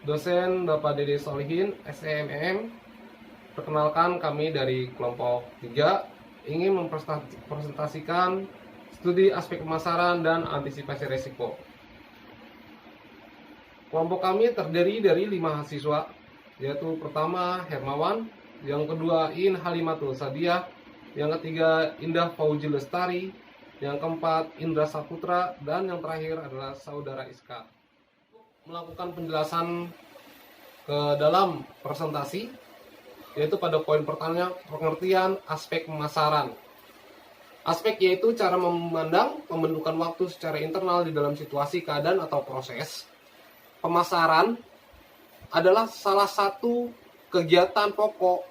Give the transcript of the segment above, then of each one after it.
dosen Bapak Dede Solihin, SEMM. Perkenalkan, kami dari kelompok 3 ingin mempresentasikan studi aspek pemasaran dan antisipasi risiko. Kelompok kami terdiri dari 5 mahasiswa, yaitu pertama Hermawan, yang kedua In Halimatul Sadiah, yang ketiga Indah Fauji Lestari, yang keempat Indra Saputra, dan yang terakhir adalah Saudara Iska. Melakukan penjelasan ke dalam presentasi, yaitu pada poin pertama pengertian aspek pemasaran. Aspek yaitu cara memandang pembentukan waktu secara internal di dalam situasi, keadaan, atau proses. Pemasaran adalah salah satu kegiatan pokok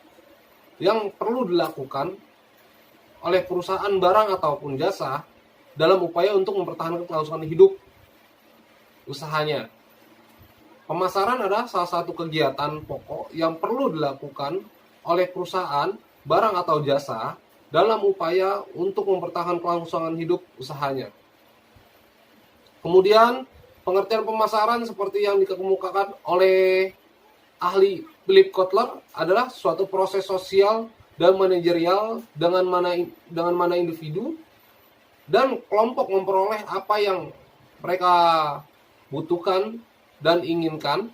yang perlu dilakukan oleh perusahaan barang ataupun jasa dalam upaya untuk mempertahankan kelangsungan hidup usahanya. Pemasaran adalah salah satu kegiatan pokok yang perlu dilakukan oleh perusahaan barang atau jasa dalam upaya untuk mempertahankan kelangsungan hidup usahanya. Kemudian pengertian pemasaran seperti yang dikemukakan oleh ahli Philip Kotler adalah suatu proses sosial dan manajerial dengan mana individu dan kelompok memperoleh apa yang mereka butuhkan dan inginkan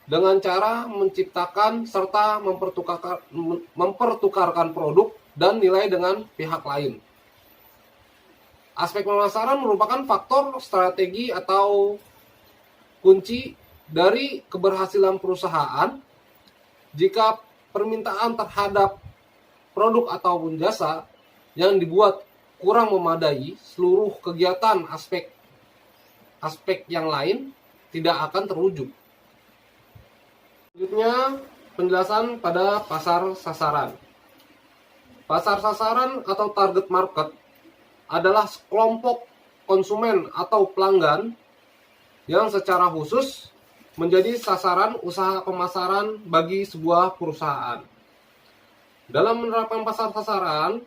dengan cara menciptakan serta mempertukarkan produk dan nilai dengan pihak lain. Aspek pemasaran merupakan faktor strategi atau kunci dari keberhasilan perusahaan. Jika permintaan terhadap produk ataupun jasa yang dibuat kurang memadai, seluruh kegiatan aspek yang lain tidak akan terwujud. Selanjutnya, penjelasan pada pasar sasaran. Pasar sasaran atau target market adalah kelompok konsumen atau pelanggan yang secara khusus menjadi sasaran usaha pemasaran bagi sebuah perusahaan. Dalam menerapkan pasar sasaran,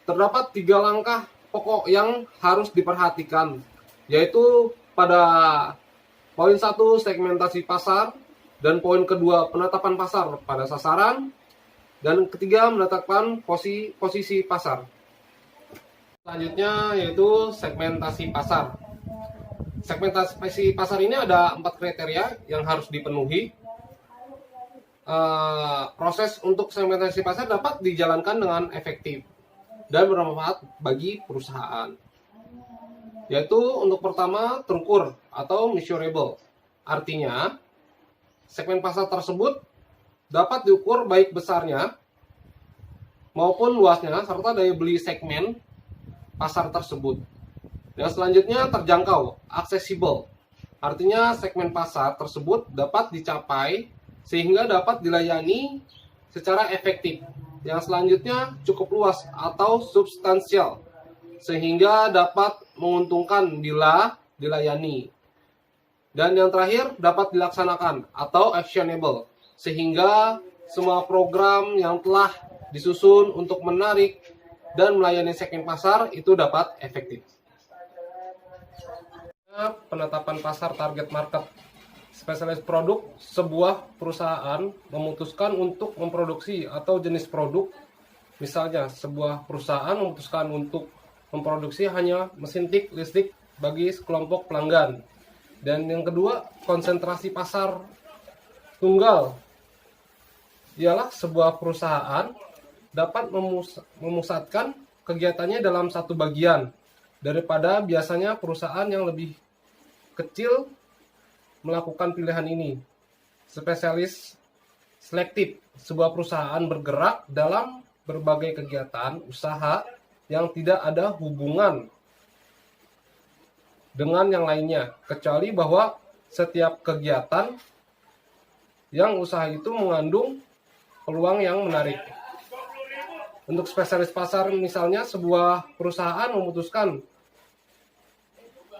terdapat 3 langkah pokok yang harus diperhatikan, yaitu pada poin 1 segmentasi pasar, dan poin kedua penetapan pasar pada sasaran, dan ketiga menetapkan posisi pasar. Selanjutnya yaitu segmentasi pasar. Segmentasi pasar ini ada 4 kriteria yang harus dipenuhi. Proses untuk segmentasi pasar dapat dijalankan dengan efektif dan bermanfaat bagi perusahaan. Yaitu untuk pertama terukur atau measurable. Artinya, segmen pasar tersebut dapat diukur baik besarnya maupun luasnya serta daya beli segmen pasar tersebut. Yang selanjutnya terjangkau, accessible. Artinya segmen pasar tersebut dapat dicapai sehingga dapat dilayani secara efektif. Yang selanjutnya cukup luas atau substansial sehingga dapat menguntungkan bila dilayani. Dan yang terakhir dapat dilaksanakan atau actionable sehingga semua program yang telah disusun untuk menarik dan melayani segmen pasar itu dapat efektif. Penetapan pasar target market. Spesialis produk, sebuah perusahaan memutuskan untuk memproduksi atau jenis produk. Misalnya, sebuah perusahaan memutuskan untuk memproduksi hanya mesin tik listrik bagi sekelompok pelanggan. Dan yang kedua, konsentrasi pasar tunggal. Ialah sebuah perusahaan dapat memusatkan kegiatannya dalam satu bagian daripada biasanya perusahaan yang lebih kecil melakukan pilihan ini. Spesialis selektif, sebuah perusahaan bergerak dalam berbagai kegiatan usaha yang tidak ada hubungan dengan yang lainnya, kecuali bahwa setiap kegiatan yang usaha itu mengandung peluang yang menarik. Untuk spesialis pasar misalnya, sebuah perusahaan memutuskan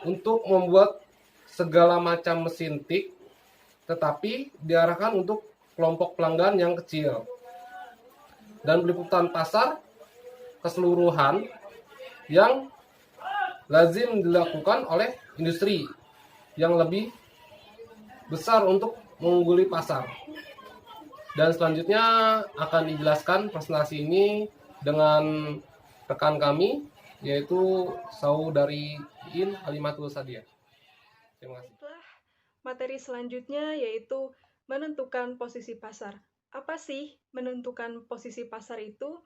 untuk membuat segala macam mesin tik, tetapi diarahkan untuk kelompok pelanggan yang kecil. Dan peliputan pasar keseluruhan yang lazim dilakukan oleh industri yang lebih besar untuk mengungguli pasar. Dan selanjutnya akan dijelaskan presentasi ini dengan rekan kami, yaitu Saudari Iin Halimatul Sadia. Terima kasih. Materi selanjutnya yaitu menentukan posisi pasar. Apa sih menentukan posisi pasar itu?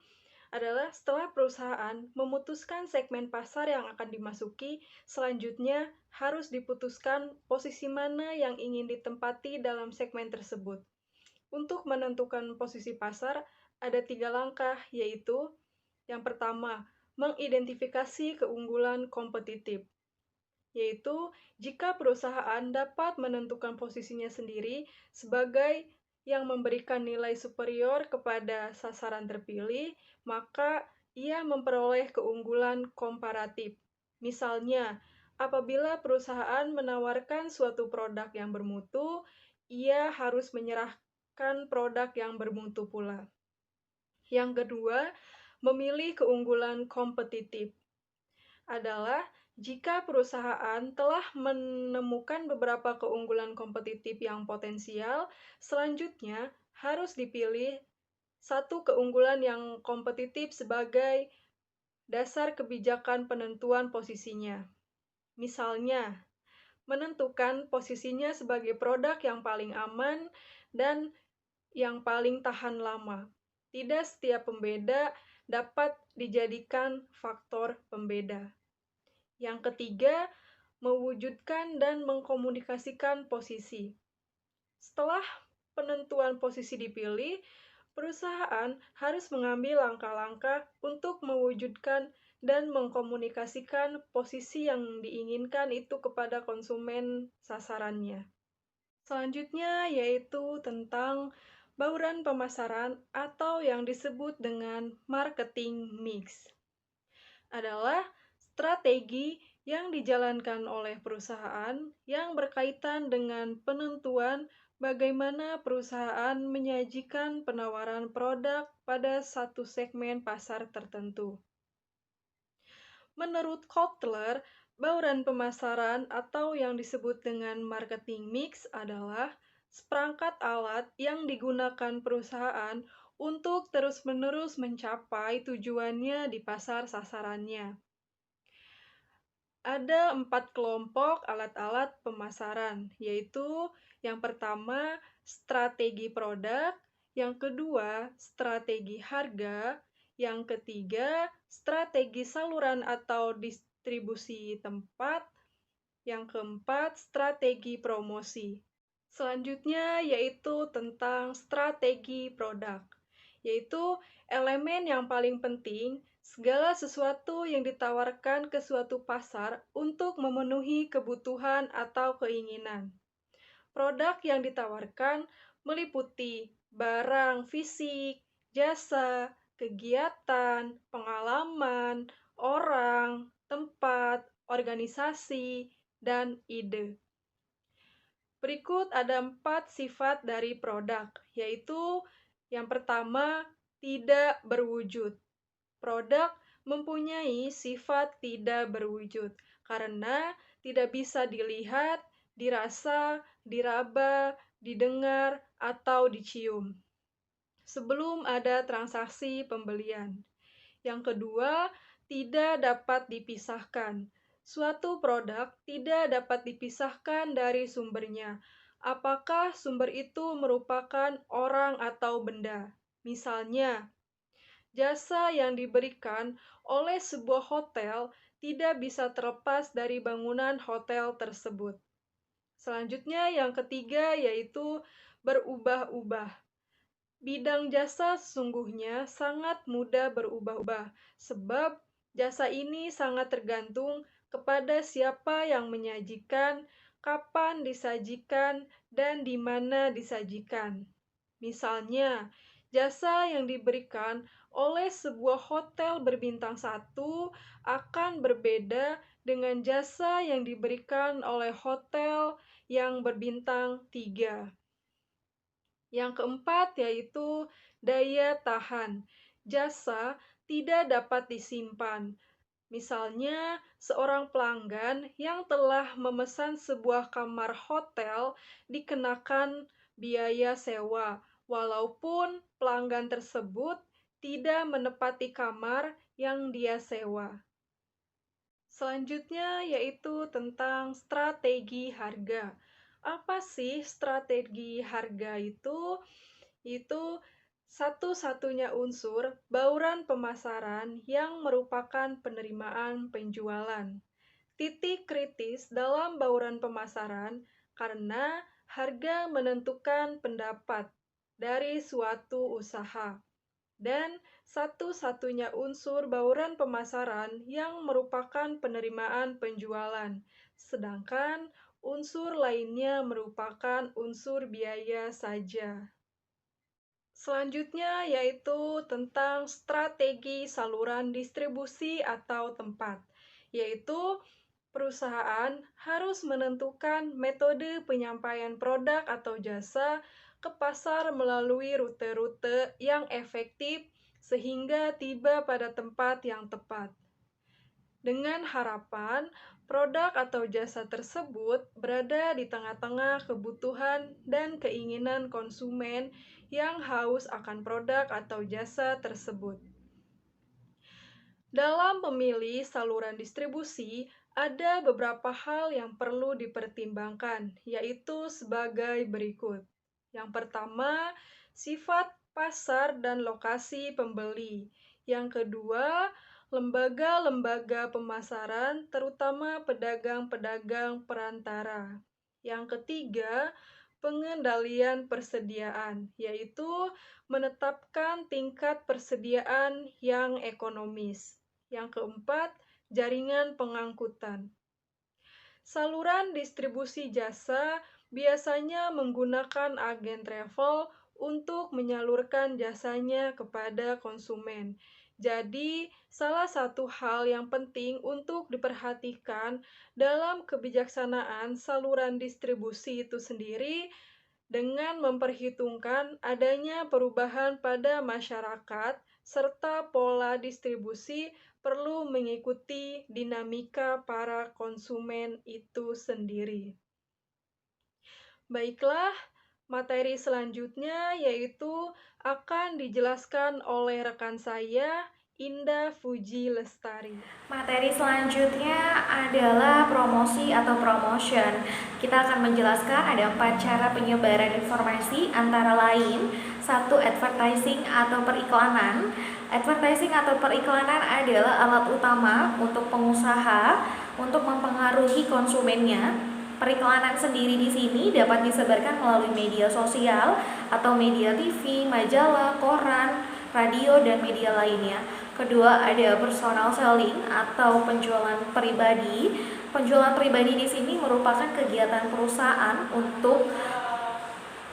Adalah setelah perusahaan memutuskan segmen pasar yang akan dimasuki, selanjutnya harus diputuskan posisi mana yang ingin ditempati dalam segmen tersebut. Untuk menentukan posisi pasar, ada 3 langkah, yaitu yang pertama, mengidentifikasi keunggulan kompetitif, yaitu jika perusahaan dapat menentukan posisinya sendiri sebagai yang memberikan nilai superior kepada sasaran terpilih, maka ia memperoleh keunggulan komparatif. Misalnya, apabila perusahaan menawarkan suatu produk yang bermutu, ia harus menyerahkan produk yang bermutu pula. Yang kedua, memilih keunggulan kompetitif adalah jika perusahaan telah menemukan beberapa keunggulan kompetitif yang potensial, selanjutnya harus dipilih satu keunggulan yang kompetitif sebagai dasar kebijakan penentuan posisinya. Misalnya, menentukan posisinya sebagai produk yang paling aman dan yang paling tahan lama. Tidak setiap pembeda dapat dijadikan faktor pembeda. Yang ketiga, mewujudkan dan mengkomunikasikan posisi. Setelah penentuan posisi dipilih, perusahaan harus mengambil langkah-langkah untuk mewujudkan dan mengkomunikasikan posisi yang diinginkan itu kepada konsumen sasarannya. Selanjutnya yaitu tentang bauran pemasaran atau yang disebut dengan marketing mix. Adalah strategi yang dijalankan oleh perusahaan yang berkaitan dengan penentuan bagaimana perusahaan menyajikan penawaran produk pada satu segmen pasar tertentu. Menurut Kotler, bauran pemasaran atau yang disebut dengan marketing mix adalah seperangkat alat yang digunakan perusahaan untuk terus-menerus mencapai tujuannya di pasar sasarannya. Ada 4 kelompok alat-alat pemasaran, yaitu yang pertama strategi produk, yang kedua strategi harga, yang ketiga strategi saluran atau distribusi tempat, yang keempat strategi promosi. Selanjutnya yaitu tentang strategi produk, yaitu elemen yang paling penting segala sesuatu yang ditawarkan ke suatu pasar untuk memenuhi kebutuhan atau keinginan. Produk yang ditawarkan meliputi barang fisik, jasa, kegiatan, pengalaman, orang, tempat, organisasi, dan ide. Berikut ada 4 sifat dari produk, yaitu yang pertama, tidak berwujud. Produk mempunyai sifat tidak berwujud karena tidak bisa dilihat, dirasa, diraba, didengar, atau dicium sebelum ada transaksi pembelian. Yang kedua, tidak dapat dipisahkan. Suatu produk tidak dapat dipisahkan dari sumbernya. Apakah sumber itu merupakan orang atau benda? Misalnya, jasa yang diberikan oleh sebuah hotel tidak bisa terlepas dari bangunan hotel tersebut. Selanjutnya, yang ketiga yaitu berubah-ubah. Bidang jasa sesungguhnya sangat mudah berubah-ubah, sebab jasa ini sangat tergantung kepada siapa yang menyajikan, kapan disajikan, dan di mana disajikan. Misalnya, jasa yang diberikan oleh sebuah hotel berbintang 1 akan berbeda dengan jasa yang diberikan oleh hotel yang berbintang 3. Yang keempat yaitu daya tahan. Jasa tidak dapat disimpan. Misalnya, seorang pelanggan yang telah memesan sebuah kamar hotel dikenakan biaya sewa, walaupun pelanggan tersebut tidak menepati kamar yang dia sewa. Selanjutnya yaitu tentang strategi harga. Apa sih strategi harga itu? Itu satu-satunya unsur bauran pemasaran yang merupakan penerimaan penjualan. Titik kritis dalam bauran pemasaran karena harga menentukan pendapat dari suatu usaha. Dan satu-satunya unsur bauran pemasaran yang merupakan penerimaan penjualan, sedangkan unsur lainnya merupakan unsur biaya saja. Selanjutnya yaitu tentang strategi saluran distribusi atau tempat, yaitu perusahaan harus menentukan metode penyampaian produk atau jasa ke pasar melalui rute-rute yang efektif sehingga tiba pada tempat yang tepat. Dengan harapan produk atau jasa tersebut berada di tengah-tengah kebutuhan dan keinginan konsumen yang haus akan produk atau jasa tersebut. Dalam memilih saluran distribusi, ada beberapa hal yang perlu dipertimbangkan, yaitu sebagai berikut. Yang pertama, sifat pasar dan lokasi pembeli. Yang kedua, lembaga-lembaga pemasaran, terutama pedagang-pedagang perantara. Yang ketiga, pengendalian persediaan, yaitu menetapkan tingkat persediaan yang ekonomis. Yang keempat, jaringan pengangkutan. Saluran distribusi jasa biasanya menggunakan agen travel untuk menyalurkan jasanya kepada konsumen. Jadi, salah satu hal yang penting untuk diperhatikan dalam kebijaksanaan saluran distribusi itu sendiri dengan memperhitungkan adanya perubahan pada masyarakat serta pola distribusi perlu mengikuti dinamika para konsumen itu sendiri. Baiklah, materi selanjutnya yaitu akan dijelaskan oleh rekan saya, Indah Fuji Lestari. Materi selanjutnya adalah promosi atau promotion. Kita akan menjelaskan ada 4 cara penyebaran informasi, antara lain 1. Advertising atau periklanan. Advertising atau periklanan adalah alat utama untuk pengusaha untuk mempengaruhi konsumennya. Periklanan sendiri di sini dapat disebarkan melalui media sosial atau media TV, majalah, koran, radio, dan media lainnya. Kedua, ada personal selling atau penjualan pribadi. Penjualan pribadi di sini merupakan kegiatan perusahaan untuk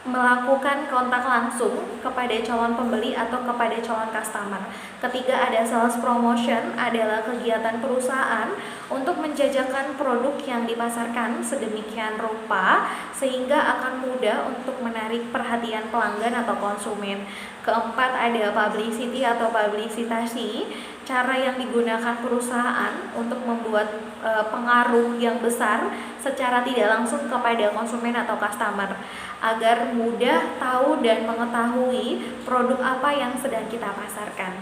melakukan kontak langsung kepada calon pembeli atau kepada calon customer. Ketiga, ada sales promotion, adalah kegiatan perusahaan untuk menjajakan produk yang dipasarkan sedemikian rupa sehingga akan mudah untuk menarik perhatian pelanggan atau konsumen. Keempat, ada publicity atau publisitasi, cara yang digunakan perusahaan untuk membuat pengaruh yang besar secara tidak langsung kepada konsumen atau customer agar mudah tahu dan mengetahui produk apa yang sedang kita pasarkan.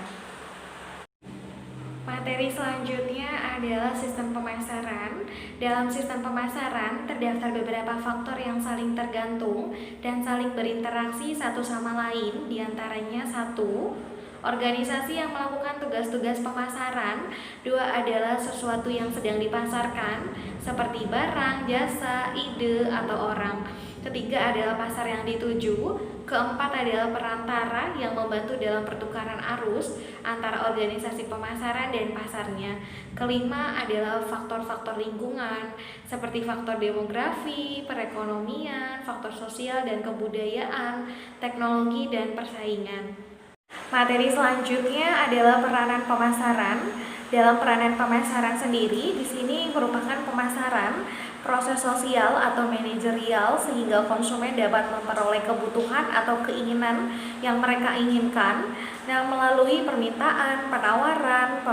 Materi selanjutnya adalah sistem pemasaran. Dalam sistem pemasaran terdaftar beberapa faktor yang saling tergantung dan saling berinteraksi satu sama lain, diantaranya 1. Organisasi yang melakukan tugas-tugas pemasaran. 2. Adalah sesuatu yang sedang dipasarkan seperti barang, jasa, ide, atau orang. Ketiga adalah pasar yang dituju. Keempat adalah perantara yang membantu dalam pertukaran arus antara organisasi pemasaran dan pasarnya. Kelima adalah faktor-faktor lingkungan seperti faktor demografi, perekonomian, faktor sosial dan kebudayaan, teknologi, dan persaingan. Materi selanjutnya adalah peranan pemasaran. Dalam peranan pemasaran sendiri, di sini merupakan pemasaran proses sosial atau manajerial sehingga konsumen dapat memperoleh kebutuhan atau keinginan yang mereka inginkan melalui permintaan, penawaran,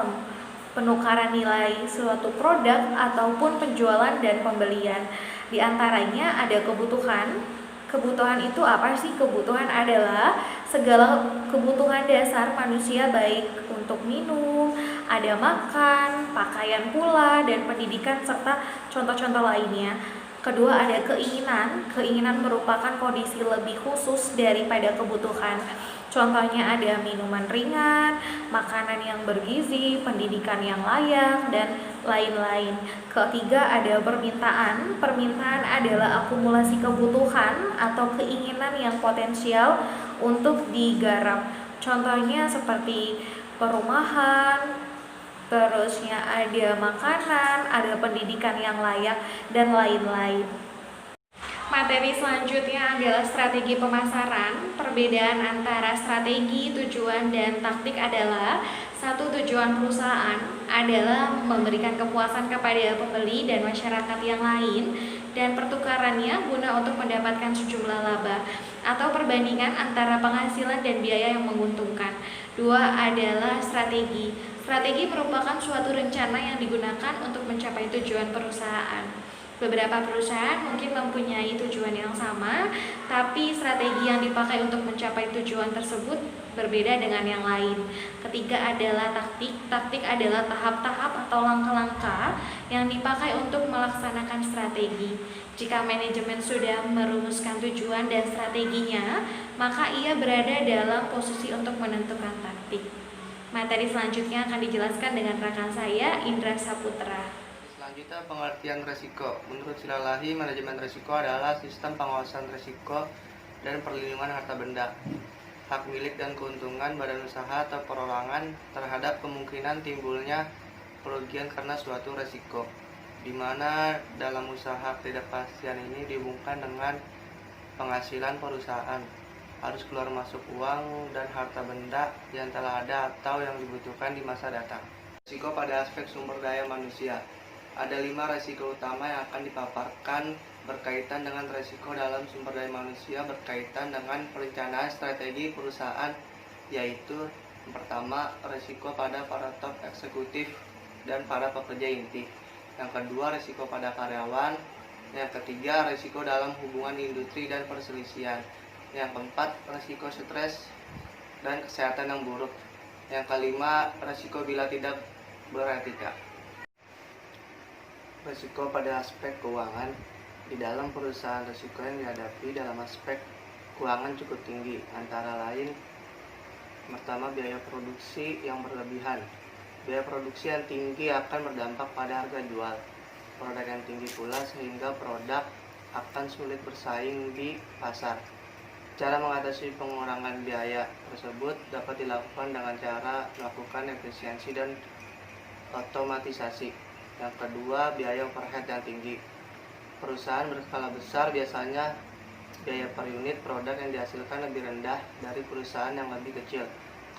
penukaran nilai suatu produk ataupun penjualan dan pembelian. Di antaranya ada kebutuhan. Kebutuhan itu apa sih? Kebutuhan adalah segala kebutuhan dasar manusia, baik untuk minum, ada makan, pakaian pula, dan pendidikan serta contoh-contoh lainnya. Kedua ada keinginan. Keinginan merupakan kondisi lebih khusus daripada kebutuhan. Contohnya ada minuman ringan, makanan yang bergizi, pendidikan yang layak, dan lain-lain. Ketiga ada permintaan. Permintaan adalah akumulasi kebutuhan atau keinginan yang potensial untuk digarap. Contohnya seperti perumahan, terusnya ada makanan, ada pendidikan yang layak, dan lain-lain. Materi selanjutnya adalah strategi pemasaran. Perbedaan antara strategi, tujuan, dan taktik adalah: satu, tujuan perusahaan adalah memberikan kepuasan kepada pembeli dan masyarakat yang lain, dan pertukarannya guna untuk mendapatkan sejumlah laba atau perbandingan antara penghasilan dan biaya yang menguntungkan. Dua adalah strategi. Strategi merupakan suatu rencana yang digunakan untuk mencapai tujuan perusahaan. Beberapa perusahaan mungkin mempunyai tujuan yang sama, tapi strategi yang dipakai untuk mencapai tujuan tersebut berbeda dengan yang lain. Ketiga adalah taktik. Taktik adalah tahap-tahap atau langkah-langkah yang dipakai untuk melaksanakan strategi. Jika manajemen sudah merumuskan tujuan dan strateginya, maka ia berada dalam posisi untuk menentukan taktik. Materi selanjutnya akan dijelaskan dengan rekan saya, Indra Saputra. Selanjutnya, pengertian resiko. Menurut Silalahi, manajemen resiko adalah sistem pengawasan resiko dan perlindungan harta benda, hak milik dan keuntungan badan usaha atau perorangan terhadap kemungkinan timbulnya kerugian karena suatu resiko, di mana dalam usaha ketidakpastian ini dihubungkan dengan penghasilan perusahaan, harus keluar masuk uang dan harta benda yang telah ada atau yang dibutuhkan di masa datang. Risiko pada aspek sumber daya manusia. Ada 5 risiko utama yang akan dipaparkan berkaitan dengan risiko dalam sumber daya manusia berkaitan dengan perencanaan strategi perusahaan, yaitu yang pertama, risiko pada para top eksekutif dan para pekerja inti. Yang kedua, risiko pada karyawan. Yang ketiga, risiko dalam hubungan industri dan perselisihan. Yang keempat, risiko stres dan kesehatan yang buruk. Yang kelima, risiko bila tidak beretika. Risiko pada aspek keuangan. Di dalam perusahaan, risiko yang dihadapi dalam aspek keuangan cukup tinggi, antara lain pertama, biaya produksi yang berlebihan. Biaya produksi yang tinggi akan berdampak pada harga jual produk yang tinggi pula, sehingga produk akan sulit bersaing di pasar. Cara mengatasi pengurangan biaya tersebut dapat dilakukan dengan cara melakukan efisiensi dan otomatisasi. Yang kedua, biaya overhead yang tinggi. Perusahaan berskala besar biasanya biaya per unit produk yang dihasilkan lebih rendah dari perusahaan yang lebih kecil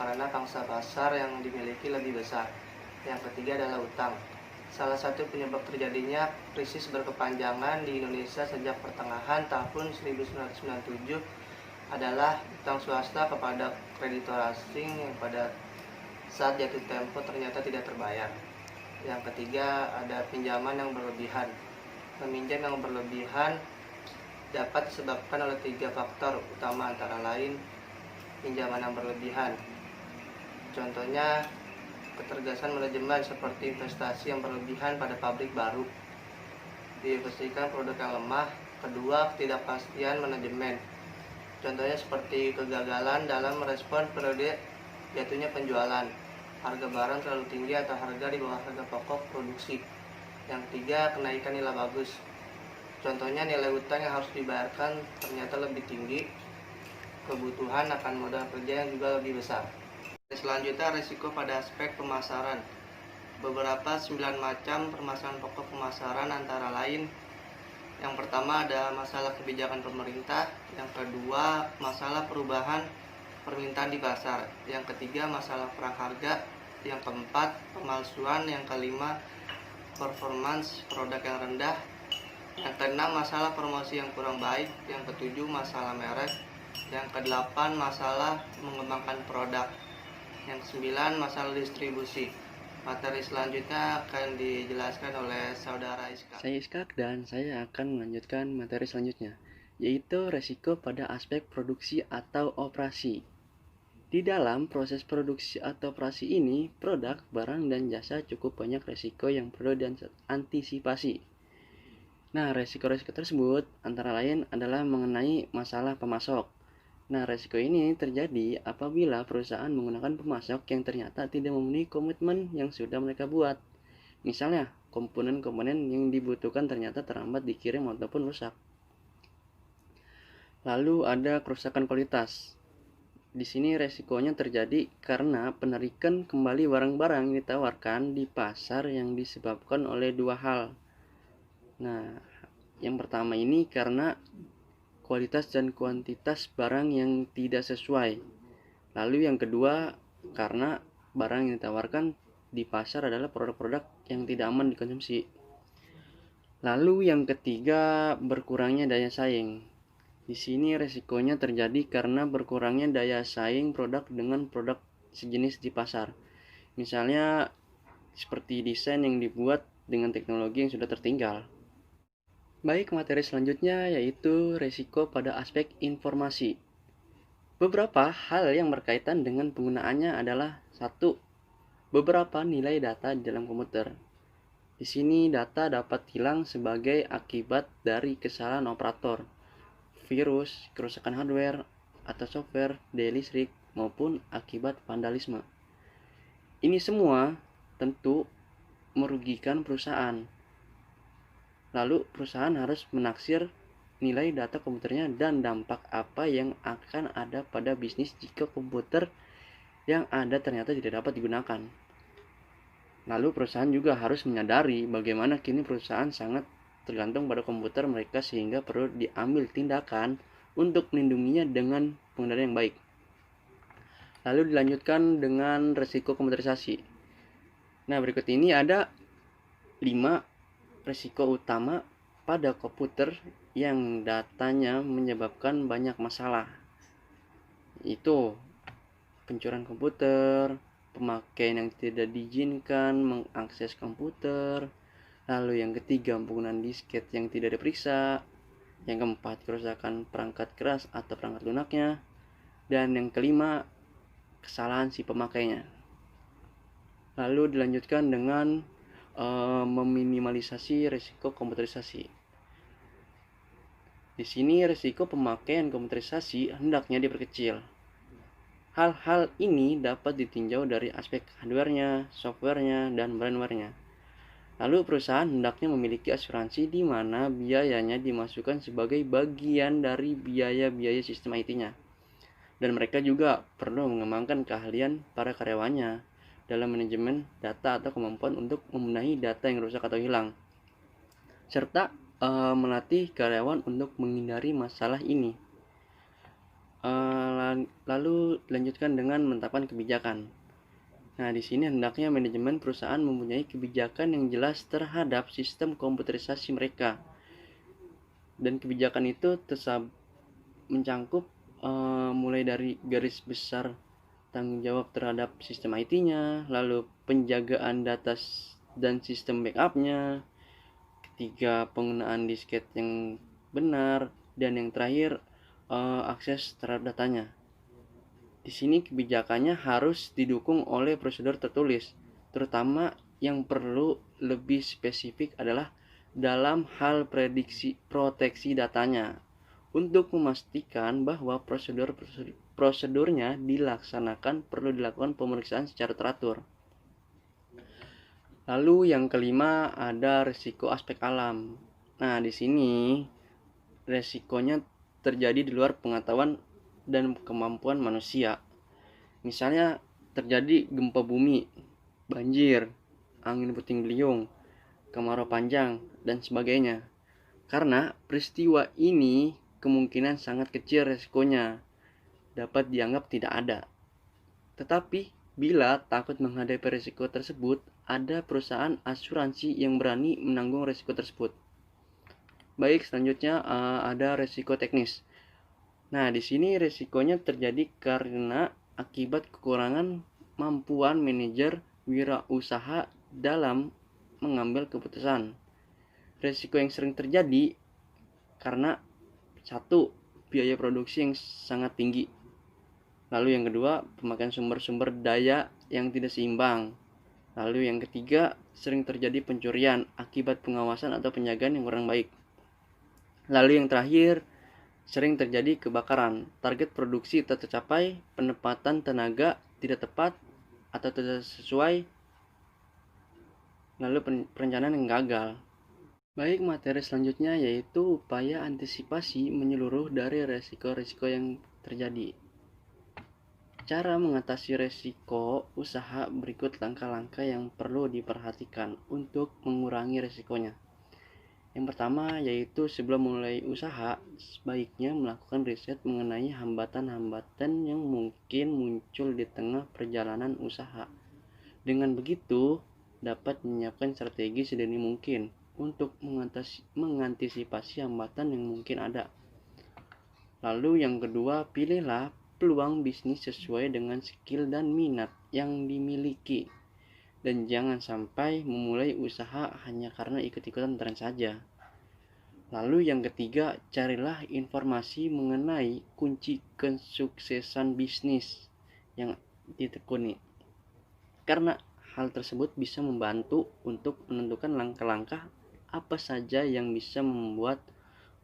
karena pangsa pasar yang dimiliki lebih besar. Yang ketiga adalah utang. Salah satu penyebab terjadinya krisis berkepanjangan di Indonesia sejak pertengahan tahun 1997 adalah utang swasta kepada kreditor asing yang pada saat jatuh tempo ternyata tidak terbayar. Yang ketiga ada pinjaman yang berlebihan. Meminjam yang berlebihan dapat disebabkan oleh 3 faktor utama, antara lain pinjaman yang berlebihan. Contohnya ketergelinciran manajemen seperti investasi yang berlebihan pada pabrik baru, diinvestasikan produk yang lemah. Kedua, ketidakpastian manajemen. Contohnya seperti kegagalan dalam merespon periode jatuhnya penjualan, harga barang terlalu tinggi atau harga di bawah harga pokok produksi. Yang tiga, kenaikan nilai bagus. Contohnya nilai utang yang harus dibayarkan ternyata lebih tinggi, kebutuhan akan modal kerja yang juga lebih besar. Selanjutnya, risiko pada aspek pemasaran. Beberapa 9 macam permasalahan pokok pemasaran antara lain: yang pertama ada masalah kebijakan pemerintah, yang kedua masalah perubahan permintaan di pasar, yang ketiga masalah perang harga, yang keempat pemalsuan, yang kelima performance produk yang rendah, yang keenam masalah promosi yang kurang baik, yang ketujuh masalah merek, yang kedelapan masalah mengembangkan produk, yang kesembilan masalah distribusi, Materi selanjutnya akan dijelaskan oleh Saudara Iska. Saya Iskak dan saya akan melanjutkan materi selanjutnya, yaitu resiko pada aspek produksi atau operasi. Di dalam proses produksi atau operasi ini, produk, barang, dan jasa cukup banyak resiko yang perlu diantisipasi. Nah, resiko-resiko tersebut antara lain adalah mengenai masalah pemasok. Nah, resiko ini terjadi apabila perusahaan menggunakan pemasok yang ternyata tidak memenuhi komitmen yang sudah mereka buat. Misalnya, komponen-komponen yang dibutuhkan ternyata terlambat dikirim ataupun rusak. Lalu ada kerusakan kualitas. Di sini resikonya terjadi karena penarikan kembali barang-barang yang ditawarkan di pasar yang disebabkan oleh dua hal. Nah, yang pertama ini karena kualitas dan kuantitas barang yang tidak sesuai. Lalu yang kedua karena barang yang ditawarkan di pasar adalah produk-produk yang tidak aman dikonsumsi. Lalu yang ketiga berkurangnya daya saing. Di sini resikonya terjadi karena berkurangnya daya saing produk dengan produk sejenis di pasar. Misalnya seperti desain yang dibuat dengan teknologi yang sudah tertinggal. Baik, materi selanjutnya yaitu resiko pada aspek informasi. Beberapa hal yang berkaitan dengan penggunaannya adalah 1. Beberapa nilai data di dalam komputer. Di sini data dapat hilang sebagai akibat dari kesalahan operator, virus, kerusakan hardware atau software, daya listrik, maupun akibat vandalisme. Ini semua tentu merugikan perusahaan. Lalu perusahaan harus menaksir nilai data komputernya dan dampak apa yang akan ada pada bisnis jika komputer yang ada ternyata tidak dapat digunakan. Lalu perusahaan juga harus menyadari bagaimana kini perusahaan sangat tergantung pada komputer mereka sehingga perlu diambil tindakan untuk melindunginya dengan pengendalian yang baik. Lalu dilanjutkan dengan resiko komputerisasi. Nah, berikut ini ada 5 resiko utama pada komputer yang datanya menyebabkan banyak masalah. Itu pencurian komputer, pemakaian yang tidak diizinkan mengakses komputer. Lalu yang ketiga, penggunaan disket yang tidak diperiksa. Yang keempat, kerusakan perangkat keras atau perangkat lunaknya. Dan yang kelima, kesalahan si pemakainya. Lalu dilanjutkan dengan meminimalisasi risiko komputerisasi. Di sini risiko pemakaian komputerisasi hendaknya diperkecil. Hal-hal ini dapat ditinjau dari aspek hardware-nya, software-nya, dan brandware-nya. Lalu perusahaan hendaknya memiliki asuransi di mana biayanya dimasukkan sebagai bagian dari biaya-biaya sistem IT-nya. Dan mereka juga perlu mengembangkan keahlian para karyawannya dalam manajemen data atau kemampuan untuk membenahi data yang rusak atau hilang. Serta melatih karyawan untuk menghindari masalah ini. Lalu dilanjutkan dengan menetapkan kebijakan. Nah, di sini hendaknya manajemen perusahaan mempunyai kebijakan yang jelas terhadap sistem komputerisasi mereka. Dan kebijakan itu mencangkup mulai dari garis besar tanggung jawab terhadap sistem IT-nya, lalu penjagaan data dan sistem backup-nya, ketiga penggunaan disket yang benar, dan yang terakhir akses terhadap datanya. Di sini kebijakannya harus didukung oleh prosedur tertulis, terutama yang perlu lebih spesifik adalah dalam hal proteksi datanya, untuk memastikan bahwa prosedurnya dilaksanakan perlu dilakukan pemeriksaan secara teratur. Lalu yang kelima ada risiko aspek alam. Nah, di sini risikonya terjadi di luar pengetahuan dan kemampuan manusia. Misalnya terjadi gempa bumi, banjir, angin puting beliung, kemarau panjang, dan sebagainya. Karena peristiwa ini kemungkinan sangat kecil resikonya, dapat dianggap tidak ada. Tetapi bila takut menghadapi risiko tersebut, ada perusahaan asuransi yang berani menanggung risiko tersebut. Baik, selanjutnya ada risiko teknis. Nah, di sini risikonya terjadi karena akibat kekurangan kemampuan manajer wirausaha dalam mengambil keputusan. Resiko yang sering terjadi karena satu, biaya produksi yang sangat tinggi. Lalu yang kedua, pemakaian sumber-sumber daya yang tidak seimbang. Lalu yang ketiga, sering terjadi pencurian akibat pengawasan atau penjagaan yang kurang baik. Lalu yang terakhir, sering terjadi kebakaran, target produksi tak tercapai, penempatan tenaga tidak tepat atau tidak sesuai, lalu perencanaan yang gagal. Baik, materi selanjutnya yaitu upaya antisipasi menyeluruh dari resiko-resiko yang terjadi. Cara mengatasi resiko usaha berikut langkah-langkah yang perlu diperhatikan untuk mengurangi resikonya. Yang pertama yaitu sebelum mulai usaha, sebaiknya melakukan riset mengenai hambatan-hambatan yang mungkin muncul di tengah perjalanan usaha. Dengan begitu, dapat menyiapkan strategi sedini mungkin untuk mengantisipasi hambatan yang mungkin ada. Lalu yang kedua, pilihlah peluang bisnis sesuai dengan skill dan minat yang dimiliki. Dan jangan sampai memulai usaha hanya karena ikut-ikutan tren saja. Lalu yang ketiga, carilah informasi mengenai kunci kesuksesan bisnis yang ditekuni. Karena hal tersebut bisa membantu untuk menentukan langkah-langkah apa saja yang bisa membuat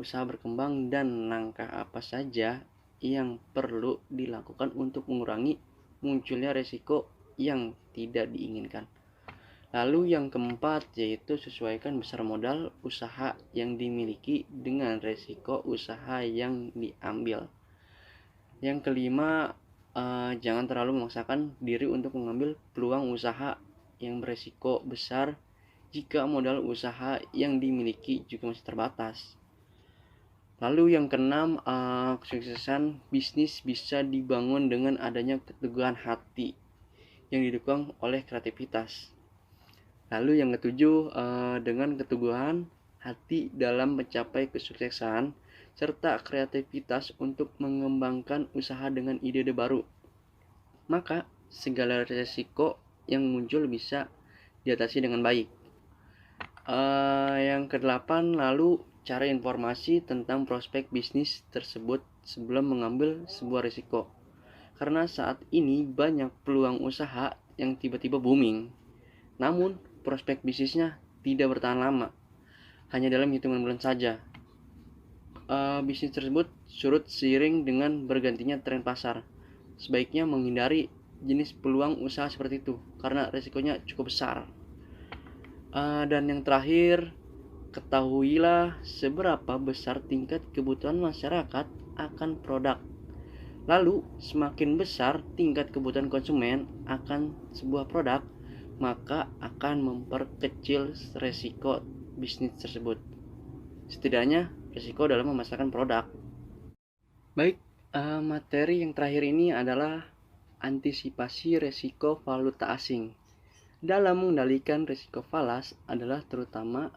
usaha berkembang dan langkah apa saja yang perlu dilakukan untuk mengurangi munculnya resiko yang tidak diinginkan. Lalu yang keempat yaitu sesuaikan besar modal usaha yang dimiliki dengan resiko usaha yang diambil. Yang kelima, jangan terlalu memaksakan diri untuk mengambil peluang usaha yang beresiko besar jika modal usaha yang dimiliki juga masih terbatas. Lalu yang keenam, kesuksesan bisnis bisa dibangun dengan adanya keteguhan hati yang didukung oleh kreativitas. Lalu yang ketujuh, dengan keteguhan hati dalam mencapai kesuksesan serta kreativitas untuk mengembangkan usaha dengan ide-ide baru, maka segala resiko yang muncul bisa diatasi dengan baik. Yang kedelapan, lalu cari informasi tentang prospek bisnis tersebut sebelum mengambil sebuah risiko. Karena saat ini banyak peluang usaha yang tiba-tiba booming. Namun, prospek bisnisnya tidak bertahan lama, hanya dalam hitungan bulan saja. Bisnis tersebut surut seiring dengan bergantinya tren pasar. Sebaiknya menghindari jenis peluang usaha seperti itu, karena risikonya cukup besar. Dan yang terakhir, ketahuilah seberapa besar tingkat kebutuhan masyarakat akan produk. Lalu, semakin besar tingkat kebutuhan konsumen akan sebuah produk, maka akan memperkecil resiko bisnis tersebut. Setidaknya, resiko dalam memasarkan produk. Baik, materi yang terakhir ini adalah antisipasi resiko valuta asing. Dalam mengendalikan risiko falas adalah terutama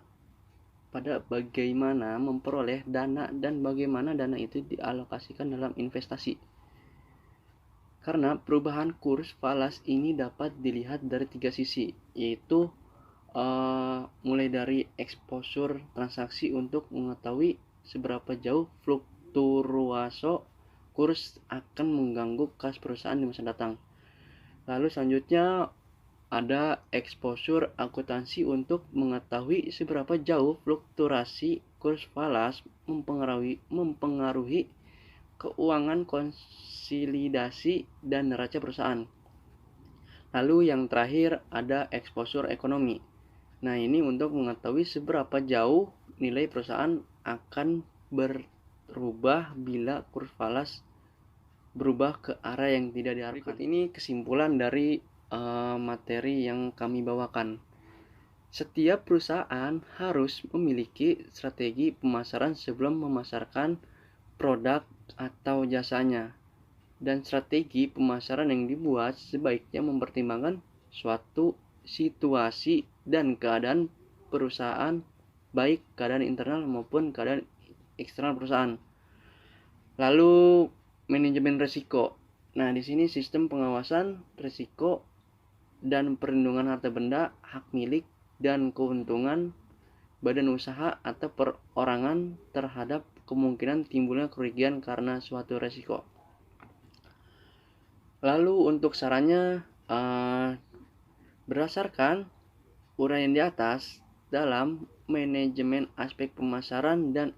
pada bagaimana memperoleh dana dan bagaimana dana itu dialokasikan dalam investasi. Karena perubahan kurs falas ini dapat dilihat dari tiga sisi, yaitu mulai dari exposure transaksi untuk mengetahui seberapa jauh fluktuasi kurs akan mengganggu kas perusahaan di masa datang. Lalu selanjutnya ada exposure akuntansi untuk mengetahui seberapa jauh fluktuasi kurs falas mempengaruhi keuangan konsolidasi dan neraca perusahaan. Lalu yang terakhir ada exposure ekonomi. Nah, ini untuk mengetahui seberapa jauh nilai perusahaan akan berubah bila kurs falas berubah ke arah yang tidak diharapkan. Berikut ini kesimpulan dari materi yang kami bawakan. Setiap perusahaan harus memiliki strategi pemasaran sebelum memasarkan produk atau jasanya. Dan strategi pemasaran yang dibuat sebaiknya mempertimbangkan suatu situasi dan keadaan perusahaan, baik keadaan internal maupun keadaan eksternal perusahaan. Lalu manajemen risiko. Nah, di sini sistem pengawasan risiko dan perlindungan harta benda, hak milik, dan keuntungan badan usaha atau perorangan terhadap kemungkinan timbulnya kerugian karena suatu resiko. Lalu untuk sarannya, berdasarkan uraian di atas, dalam manajemen aspek pemasaran dan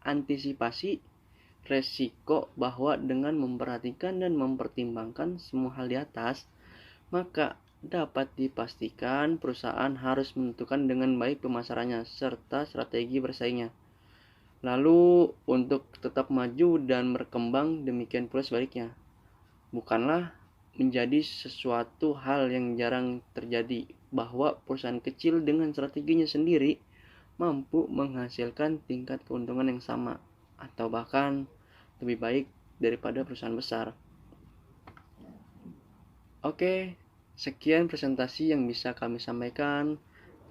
antisipasi resiko, bahwa dengan memperhatikan dan mempertimbangkan semua hal di atas, maka dapat dipastikan perusahaan harus menentukan dengan baik pemasarannya serta strategi bersaingnya. Lalu untuk tetap maju dan berkembang, demikian pula sebaliknya. Bukanlah menjadi sesuatu hal yang jarang terjadi bahwa perusahaan kecil dengan strateginya sendiri mampu menghasilkan tingkat keuntungan yang sama atau bahkan lebih baik daripada perusahaan besar. Oke, sekian presentasi yang bisa kami sampaikan.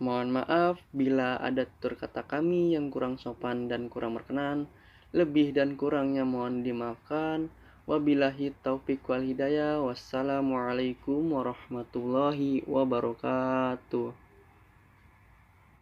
Mohon maaf bila ada tutur kata kami yang kurang sopan dan kurang berkenan. Lebih dan kurangnya mohon dimaafkan. Wabillahi taufiq wal hidayah. Wassalamualaikum warahmatullahi wabarakatuh.